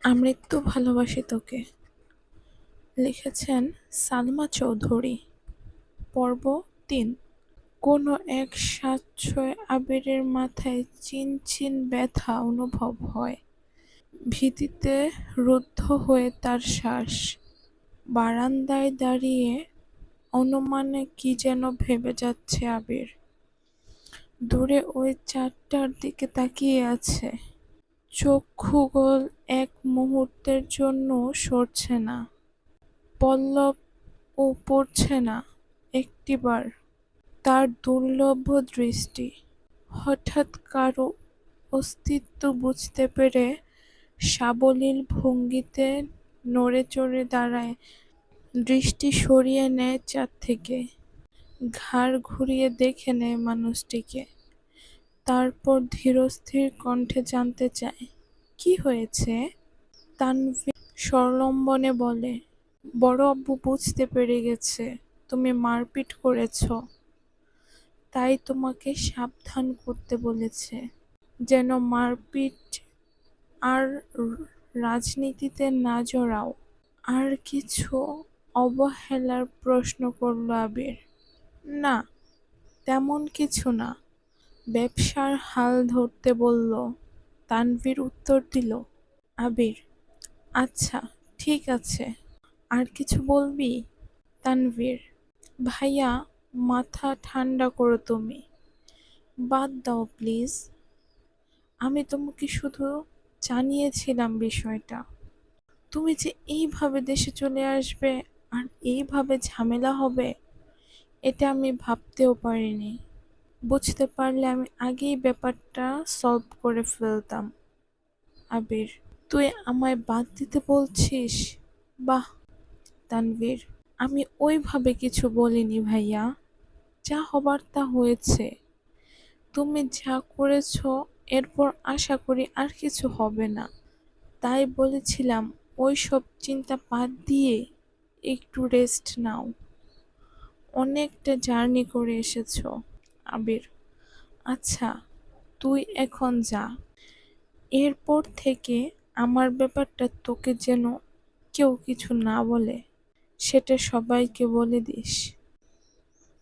আমৃত্যু ভালোবাসি তোকে। লিখেছেন সালমা চৌধুরী। পর্ব ৩। কোনো এক স্বাচ্ছ্যয় আবিরের মাথায় চিনচিন ব্যথা অনুভব হয়। ভীতিতে রুদ্ধ হয়ে তার শ্বাস। বারান্দায় দাঁড়িয়ে অনুমানে কি যেন ভেবে যাচ্ছে আবির। দূরে ওই চাঁদটার দিকে তাকিয়ে আছে। চক্ষুগোল এক মুহূর্তের জন্যও সরছে না। পল্লবও পড়ছে না একটিবার তার দুর্লভ দৃষ্টি। হঠাৎ কারো অস্তিত্ব বুঝতে পেরে সাবলীল ভঙ্গিতে নড়েচড়ে দাঁড়ায়, দৃষ্টি সরিয়ে নেয় চাঁদ থেকে। ঘাড় ঘুরিয়ে দেখে নেয় মানুষটিকে। তারপর ধীরস্থির কণ্ঠে জানতে চায়, কি হয়েছে? তানভীর স্বরলম্বনে বলে, বড় আব্বু বুঝতে পেরে গেছে তুমি মারপিট করেছ, তাই তোমাকে সাবধান করতে বলেছে, যেন মারপিট আর রাজনীতিতে না জড়াও। আর কিছু অবহেলার প্রশ্ন করল আবির। না, তেমন কিছু না, ব্যবসার হাল ধরতে বলল। তানভীর উত্তর দিল। আবির, আচ্ছা ঠিক আছে, আর কিছু বলবি? তানভীর, ভাইয়া মাথা ঠান্ডা করো তুমি, বাদ দাও প্লিজ। আমি তোমাকে শুধু জানিয়েছিলাম বিষয়টা। তুমি যে এইভাবে দেশে চলে আসবে আর এইভাবে ঝামেলা হবে, এটা আমি ভাবতেও পারিনি। বুঝতে পারলে আমি আগেই ব্যাপারটা সলভ করে ফেলতাম। আবির, তুই আমায় বাদ দিতে বলছিস? বাহ। তানভীর, আমি ওইভাবে কিছু বলিনি ভাইয়া, যা হবার তা হয়েছে। তুমি যা করেছ এরপর আশা করি আর কিছু হবে না। তাই বলেছিলাম ওই সব চিন্তা বাদ দিয়ে একটু রেস্ট নাও। অনেকটা জার্নি করে এসেছ। আবির, আচ্ছা তুই এখন যা। এরপর থেকে আমার ব্যাপারটা তোকে যেন কেউ কিছু না বলে, সেটা সবাইকে বলে দিস।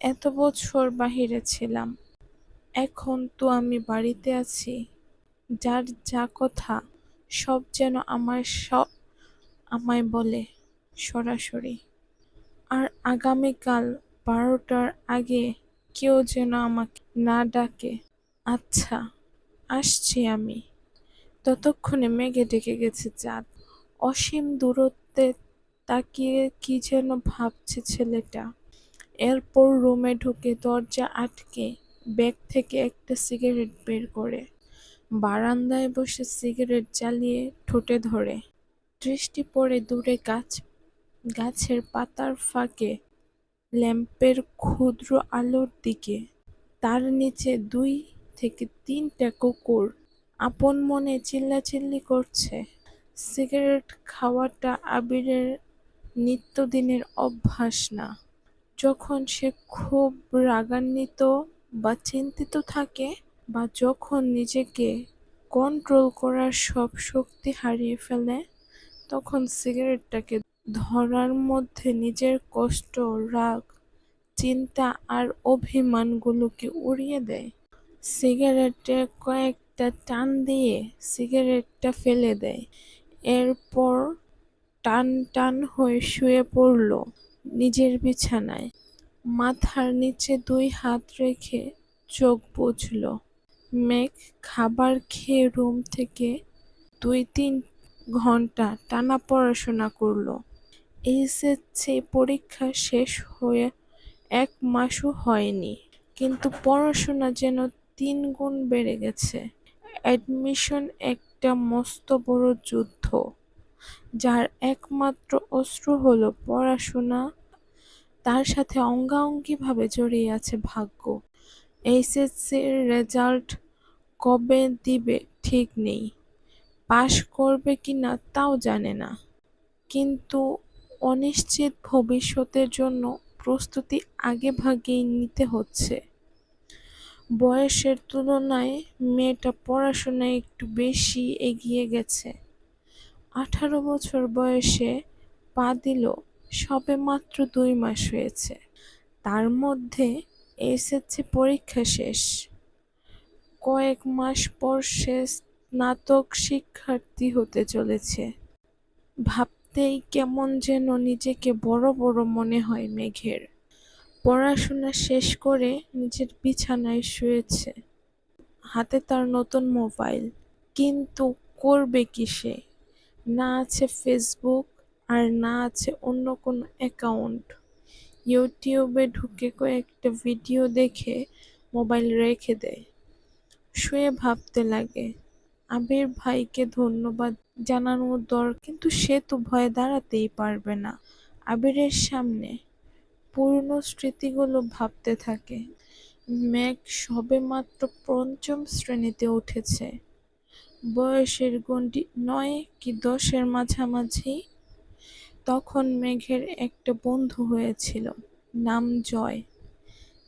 এত বছর বাহিরে ছিলাম, এখন তো আমি বাড়িতে আছি। যার যা কথা সব যেন আমায় বলে সরাসরি। আর আগামীকাল 12টার আগে কেউ যেন আমাকে না ডাকে। আচ্ছা, আসছি আমি। ততক্ষণে মেঘে ঢেকে গেছে চাঁদ। অসীম দূরত্বে তাকিয়ে কি যেন ভাবছে ছেলেটা। এরপর রুমে ঢুকে দরজা আটকে ব্যাগ থেকে একটা সিগারেট বের করে বারান্দায় বসে সিগারেট জ্বালিয়ে ঠোঁটে ধরে। দৃষ্টি পড়ে দূরে গাছের পাতার ফাঁকে ল্যাম্পের ক্ষুদ্র আলোর দিকে। তার নিচে 2 থেকে 3টা কুকুর আপন মনে চিল্লাচিল্লি করছে। সিগারেট খাওয়াটা আবিরের নিত্যদিনের অভ্যাস না। যখন সে খুব রাগান্বিত বা চিন্তিত থাকে, বা যখন নিজেকে কন্ট্রোল করার সব শক্তি হারিয়ে ফেলে, তখন সিগারেটটাকে ধরার মধ্যে নিজের কষ্ট, রাগ, চিন্তা আর অভিমানগুলোকে উড়িয়ে দেয়। সিগারেটে কয়েকটা টান দিয়ে সিগারেটটা ফেলে দেয়। এরপর টান টান হয়ে শুয়ে পড়ল নিজের বিছানায়। মাথার নিচে 2 হাত রেখে চোখ বুজল। মেঘ খাবার খেয়ে রুম থেকে 2-3 ঘন্টা টানা পড়াশোনা করল। এইচএসসি পরীক্ষা শেষ হয়ে 1 মাসও হয়নি, কিন্তু পড়াশোনা যেন 3 গুণ বেড়ে গেছে। অ্যাডমিশন একটা মস্ত বড় যুদ্ধ, যার একমাত্র অস্ত্র হলো পড়াশোনা। তার সাথে অঙ্গাঅঙ্গিভাবে জড়িয়ে আছে ভাগ্য। এইচএসসির রেজাল্ট কবে দিবে ঠিক নেই, পাশ করবে কিনা তাও জানে না। কিন্তু অনিশ্চিত ভবিষ্যতের জন্য প্রস্তুতি আগেভাগেই নিতে হচ্ছে। বয়সের তুলনায় মেয়েটা পড়াশোনায় একটু বেশি এগিয়ে গেছে। 18 বছর বয়সে পা দিল, সবে মাত্র 2 মাস হয়েছে। তার মধ্যে এসএসসি পরীক্ষা শেষ। কয়েক মাস পর সে স্নাতক শিক্ষার্থী হতে চলেছে। ভাবতেই কেমন যেন নিজেকে বড় বড় মনে হয় মেঘের। পড়াশোনা শেষ করে নিজের বিছানায় শুয়েছে। হাতে তার নতুন মোবাইল। কিন্তু করবে কি সে? না আছে ফেসবুক, আর না আছে অন্য কোনো অ্যাকাউন্ট। ইউটিউবে ঢুকে কয়েকটা ভিডিও দেখে মোবাইল রেখে দেয়। শুয়ে ভাবতে লাগে, আবির ভাইকে ধন্যবাদ জানানোর কিন্তু সে তো ভয়ে দাঁড়াতেই পারবে না আবিরের সামনে। পুরনো স্মৃতিগুলো ভাবতে থাকে। মেঘ সবেমাত্র পঞ্চম শ্রেণীতে উঠেছে। বয়সের গণ্ডি 9 কি 10 এর মাঝামাঝি। তখন মেঘের একটা বন্ধু হয়েছিল, নাম জয়।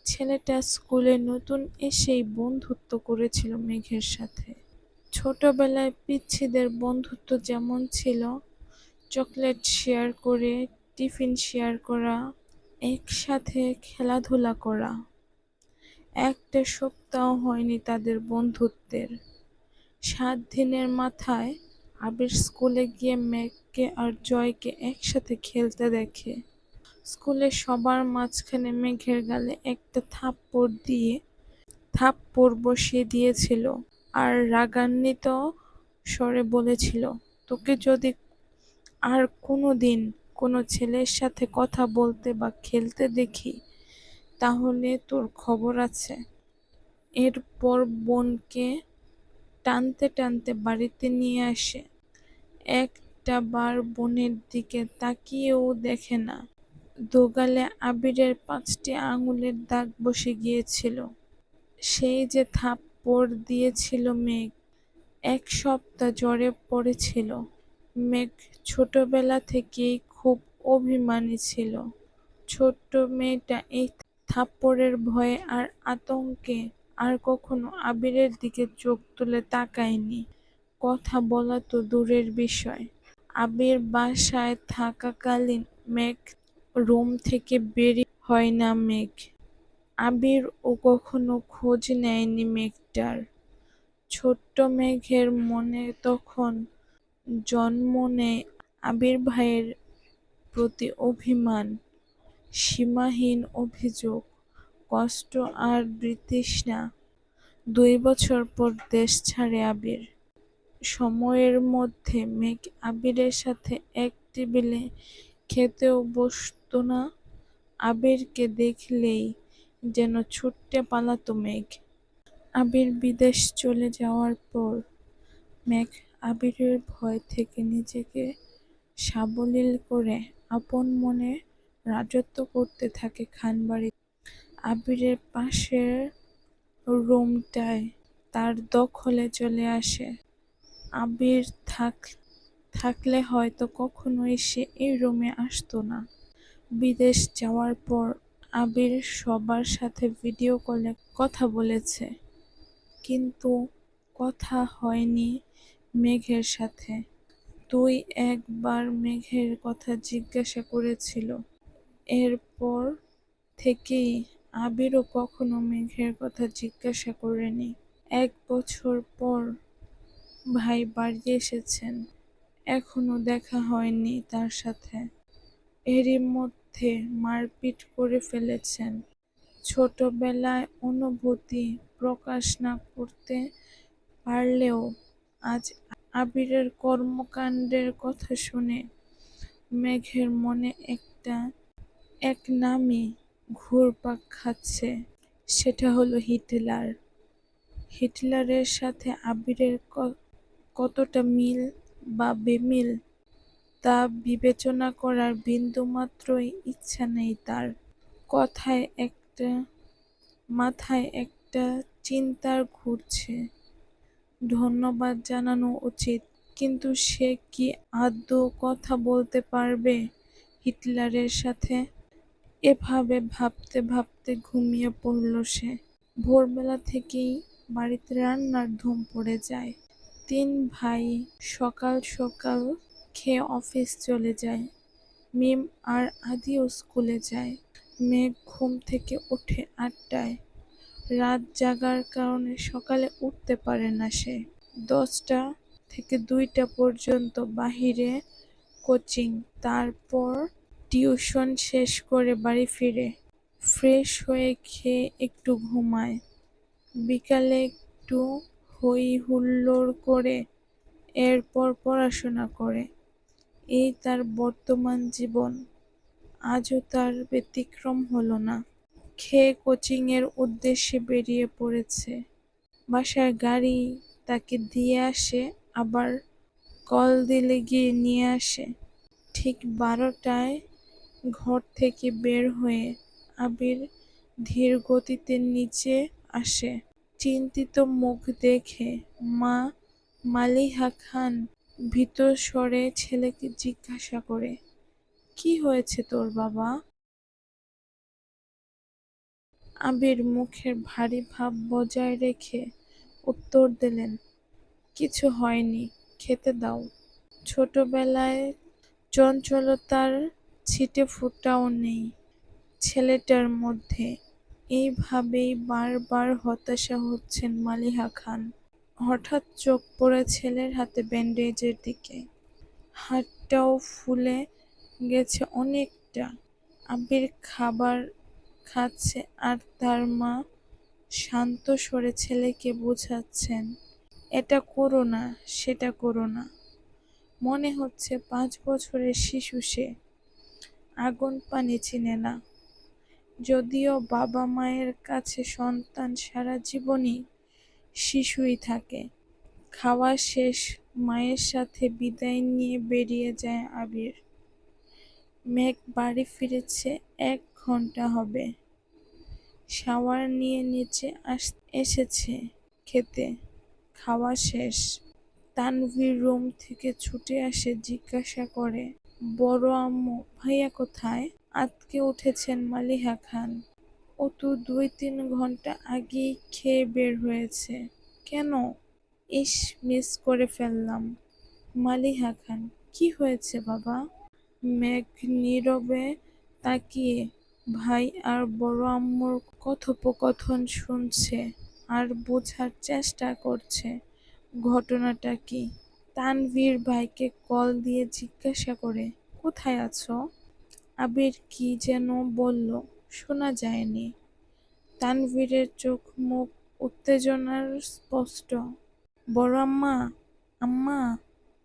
ছেলেটা স্কুলে নতুন এসেই বন্ধুত্ব করেছিল মেঘের সাথে। ছোটবেলায় পিচ্ছিদের বন্ধুত্ব যেমন ছিল, চকলেট শেয়ার করে, টিফিন শেয়ার করা, একসাথে খেলাধুলা করা। একটা সপ্তাহ হয়নি তাদের বন্ধুত্বের। 7 দিনের মাথায় আবির স্কুলে গিয়ে মেঘকে আর জয়কে একসাথে খেলতে দেখে। স্কুলে সবার মাঝখানে মেঘের গালে একটা থাপ্পড় বসিয়ে দিয়েছিল আর রাগান্বিত স্বরে বলেছিল, তোকে যদি আর কোনোদিন কোনো ছেলের সাথে কথা বলতে বা খেলতে দেখি তাহলে তোর খবর আছে। এরপর বোনকে টানতে টানতে বাড়িতে নিয়ে আসে। একটা বার বোনের দিকে তাকিয়েও দেখে না। দোগালে আবিরের 5টি আঙুলের দাগ বসে গিয়েছিল। সেই যে থাপ্পড় দিয়েছিল মেঘ, 1 সপ্তাহ জ্বরে পড়েছিল। মেঘ ছোটবেলা থেকেই খুব অভিমানী ছিল। ছোট্ট মেয়েটা এই থাপ্পড়ের ভয়ে আর আতঙ্কে আর কখনো আবিরের দিকে চোখ তুলে তাকায়নি। কথা বলা তো দূরের বিষয়, আবির বাসায় থাকাকালীন মেঘ রুম থেকে বেরই হয় না মেঘ। আবিরও কখনো খোঁজ নেয়নি মেঘটার। ছোট্ট মেঘের মনে তখন জন্ম নেয় আবির ভাইয়ের প্রতি অভিমান, সীমাহীন অভিযোগ, কষ্ট আর বিতৃষ্ণা। 2 বছর পর দেশ ছাড়ে আবির। সময়ের মধ্যে মেঘ আবিরের সাথে এক টেবিলে খেতেও বসত না। আবিরকে দেখলেই যেন ছুটে পালাতো মেঘ। আবির বিদেশ চলে যাওয়ার পর মেঘ আবিরের ভয় থেকে নিজেকে সাবলীল করে আপন মনে রাজত্ব করতে থাকে খানবাড়িতে। আবিরের পাশের রুমটায় তার দখলে চলে আসে। আবির থাকলে হয়তো কখনোই সে এই রুমে আসতো না। বিদেশ যাওয়ার পর আবির সবার সাথে ভিডিও কলে কথা বলেছে, কিন্তু কথা হয়নি মেঘের সাথে। 2-1 বার মেঘের কথা জিজ্ঞাসা করেছিল। এরপর থেকেই আবিরও কখনো মেঘের কথা জিজ্ঞাসা করেনি। 1 বছর পর ভাই বাড়ি এসেছেন, এখনো দেখা হয়নি তার সাথে। এরই মধ্যে মারপিট করে ফেলেছেন। ছোটবেলায় অনুভূতি প্রকাশ না করতে পারলেও আজ আবিরের কর্মকাণ্ডের কথা শুনে মেঘের মনে এক নামই ঘুরপাক খাচ্ছে, সেটা হলো হিটলার। হিটলারের সাথে আবিরের কতটা মিল বা বেমিল তা বিবেচনা করার বিন্দুমাত্রই ইচ্ছা নেই তার। মাথায় একটা চিন্তার ঘুরছে, ধন্যবাদ জানানো উচিত, কিন্তু সে কি আদৌ কথা বলতে পারবে হিটলারের সাথে? এভাবে ভাবতে ভাবতে ঘুমিয়ে পড়ল সে। ভোরবেলা থেকেই বাড়িতে রান্নার ধুম পড়ে যায়। 3 ভাই সকাল সকাল খেয়ে অফিস চলে যায়। মিম আর আদিও স্কুলে যায়। মেঘ ঘুম থেকে ওঠে ৮টায়। রাত জাগার কারণে সকালে উঠতে পারে না সে। ১০টা থেকে ২টা পর্যন্ত বাহিরে কোচিং, তারপর টিউশন শেষ করে বাড়ি ফিরে। ফ্রেশ হয়ে খেয়ে একটু ঘুমায়। বিকালে একটু হই-হুল্লোড় করে এরপর পড়াশোনা করে। এই তার বর্তমান জীবন। আজও তার ব্যতিক্রম হলো না। খেয়ে কোচিংয়ের উদ্দেশ্যে বেরিয়ে পড়েছে। বাসায় গাড়ি তাকে দিয়ে আসে, আবার কল দিলে গিয়ে নিয়ে আসে। ঠিক ১২টায় ঘর থেকে বের হয়ে আবির ধীর গতিতে নিচে আসে। চিন্তিত মুখ দেখে মা মালিহা খান ভীত স্বরে ছেলেকে জিজ্ঞাসা করে, "কি হয়েছে তোর বাবা?" আবির মুখের ভারী ভাব বজায় রেখে উত্তর দিলেন, "কিছু হয়নি, খেতে দাও।" ছোটবেলায় চঞ্চলতার ছিটেফোঁটাও নেই ছেলেটার মধ্যে। এইভাবেই বারবার হতাশা হচ্ছেন মালিহা খান। হঠাৎ চোখ পড়ে ছেলের হাতে ব্যান্ডেজের দিকে। হাতটাও ফুলে গেছে অনেকটা। আবির খাবার খাচ্ছে আর তার মা শান্ত স্বরে ছেলেকে বোঝাচ্ছেন, "এটা করো না, সেটা করো না।" মনে হচ্ছে ৫ বছরের শিশু সে। আগুন পানি চিনে না। যদিও বাবা-মায়ের কাছে সন্তান সারা জীবনই শিশুই থাকে। খাওয়া শেষ, মায়ের সাথে বিদায় নিয়ে বেরিয়ে যায় আবির। মেঘ বাড়ি ফিরেছে ১ ঘন্টা হবে। শাওয়ার নিয়ে নিচে এসেছে খেতে। খাওয়া শেষ। তানভীর রুম থেকে ছুটে আসে, জিজ্ঞাসা করে, "বড় আম্মু, ভাইয়া কোথায়?" আঁতকে উঠেছেন মালিহা খান। ও তো ২-৩ ঘন্টা আগেই খেয়ে বের হয়েছে। কেন? ইস, মিস করে ফেললাম। মালিহা খান, কি হয়েছে বাবা? মেঘ নীরবে তাকিয়ে ভাই আর বড় আম্মুর কথোপকথন শুনছে আর বোঝার চেষ্টা করছে ঘটনাটা কি। তানভীর ভাইকে কল দিয়ে জিজ্ঞাসা করে, "কোথায় আছো?" আবির কি যেন বলল, শোনা যায়নি। তানভীরের চোখ মুখ উত্তেজনার স্পষ্ট। "বড় আম্মা, আম্মা,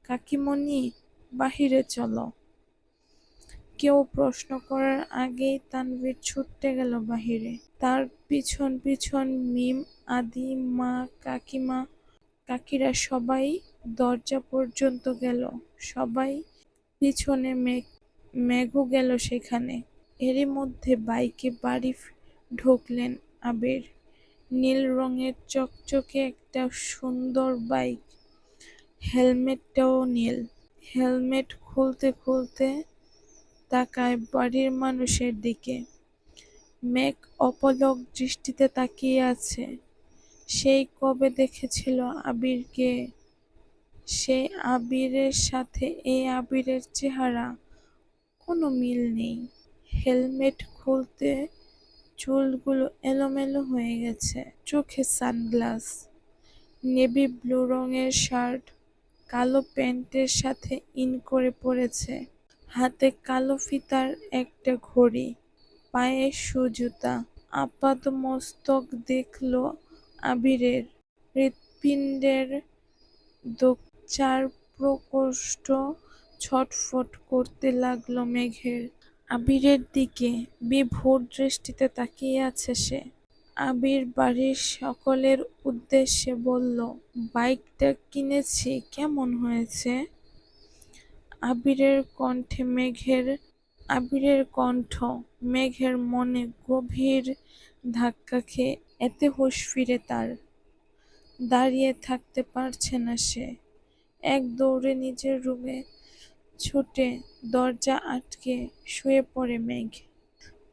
কাকিমণি, বাহিরে চলো।" কেউ প্রশ্ন করার আগেই তানভীর ছুটে গেল বাহিরে। তার পিছন পিছন মিম, আদি, মা, কাকিমা, কাকিরা সবাই দরজা পর্যন্ত গেল। সবাই পিছনে মেঘও গেল সেখানে। এরই মধ্যে বাইকে বাড়ি ঢুকলেন আবির। নীল রঙের চকচকে একটা সুন্দর বাইক। হেলমেটটাও নীল। হেলমেট খুলতে খুলতে তাকায় বাড়ির মানুষের দিকে। মেঘ অপলক দৃষ্টিতে তাকিয়ে আছে। সেই কবে দেখেছিল আবিরকে। সেই আবিরের সাথে এই আবিরের চেহারা কোনো মিল নেই। হেলমেট খুলতে চুলগুলো এলোমেলো হয়ে গেছে। চোখে সানগ্লাস। নেভি ব্লু রঙের শার্ট কালো প্যান্টের সাথে ইন করে পরেছে। হাতে কালো ফিতার একটা ঘড়ি, পায়ে শু-জুতা। আপাদমস্তক দেখল আবিরের। হৃৎপিণ্ডের চার প্রকোষ্ঠ ছটফট করতে লাগল মেঘের। আবিরের দিকে বিভোর দৃষ্টিতে তাকিয়ে আছে সে। আবির বাড়ির সকলের উদ্দেশ্যে বলল, "বাইকটা কিনেছি, কেমন হয়েছে?" আবিরের কণ্ঠ মেঘের মনে গভীর ধাক্কা খেয়ে এতে হুঁশ ফিরে তার। দাঁড়িয়ে থাকতে পারছে না সে। এক দৌড়ে নিজের রুমে ছুটে দরজা আটকে শুয়ে পড়ে মেঘ।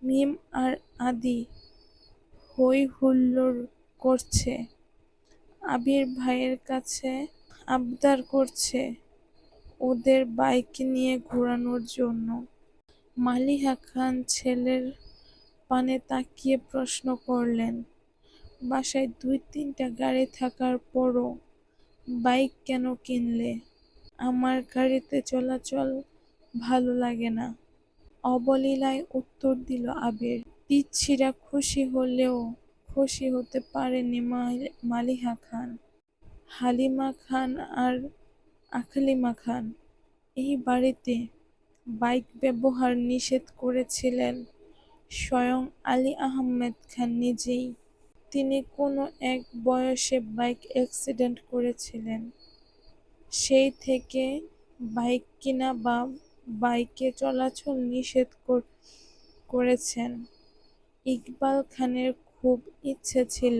মিম আর আদি হই-হুল্লোড় করছে। আবির ভাইয়ের কাছে আবদার করছে, ওদের বাইক নিয়ে ঘোরানোর জন্য। মালিহা খান ছেলের পানে তাকিয়ে প্রশ্ন করলেন, বাসায় ২-৩টা গাড়ি থাকার পরও বাইক কেন কিনলে? আমার গাড়িতে চলাচল ভালো লাগে না, অবলীলায় উত্তর দিল আবির। পিচ্ছিরা খুশি হলেও খুশি হতে পারেনি মালিহা খান। হালিমা খান আর আকলিমা খান এই বাড়িতে বাইক ব্যবহার নিষেধ করেছিলেন স্বয়ং আলী আহমেদ খান নিজেই। তিনি কোনো এক বয়সে বাইক অ্যাক্সিডেন্ট করেছিলেন। সেই থেকে বাইক কিনা বা বাইকে চলাচল নিষেধ করেছেন। ইকবাল খানের খুব ইচ্ছে ছিল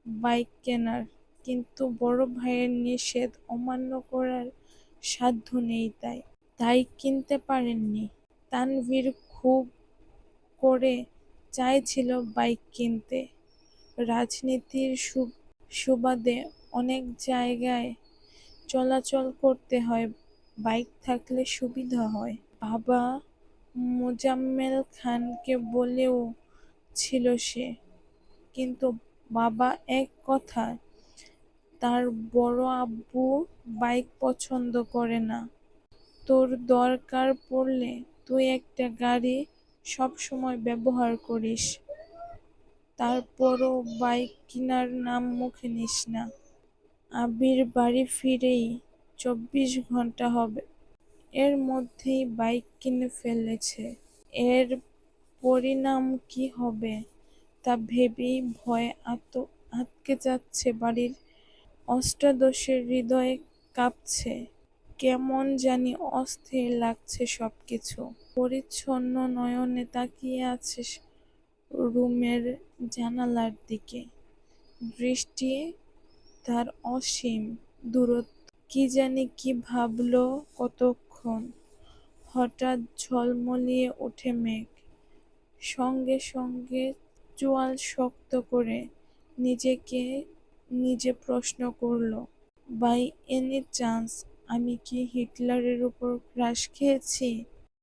বাইক কেনার, কিন্তু বড় ভাইয়ের নিষেধ অমান্য করার সাধ্য নেই তাই কিনতে পারেননি। তানভীর খুব করে চাইছিল বাইক কিনতে। রাজনীতির সুবাদে অনেক জায়গায় চলাচল করতে হয়, বাইক থাকলে সুবিধা হয়। বাবা মোজাম্মেল খানকে বলেও ছিল সে, কিন্তু বাবা এক কথায় তার বড় আব্বু বাইক পছন্দ করে না। তোর দরকার পড়লে তুই একটা গাড়ি সবসময় ব্যবহার করিস, তারপরও বাইক কিনার নাম মুখে নিস না। আবির বাড়ি ফিরেই ২৪ ঘন্টা হবে, এর মধ্যেই বাইক কিনে ফেলেছে। এর পরিণাম কি হবে তা ভেবেই ভয়ে আঁতকে যাচ্ছে বাড়ির অষ্টাদশের হৃদয় কাঁপছে। কেমন জানি অস্থির লাগছে সবকিছু। পরিচ্ছন্ন নয়নে তাকিয়ে আছে রুমের জানালার দিকে। দৃষ্টি তার অসীম দূরত্ব। কি জানি কি ভাবল কতক্ষণ। হঠাৎ ঝলমলিয়ে ওঠে মেঘ। সঙ্গে সঙ্গে চোয়াল শক্ত করে নিজেকে নিজে প্রশ্ন করল, বাই এনি চান্স আমি কি হিটলারের উপর ক্রাশ খেয়েছি?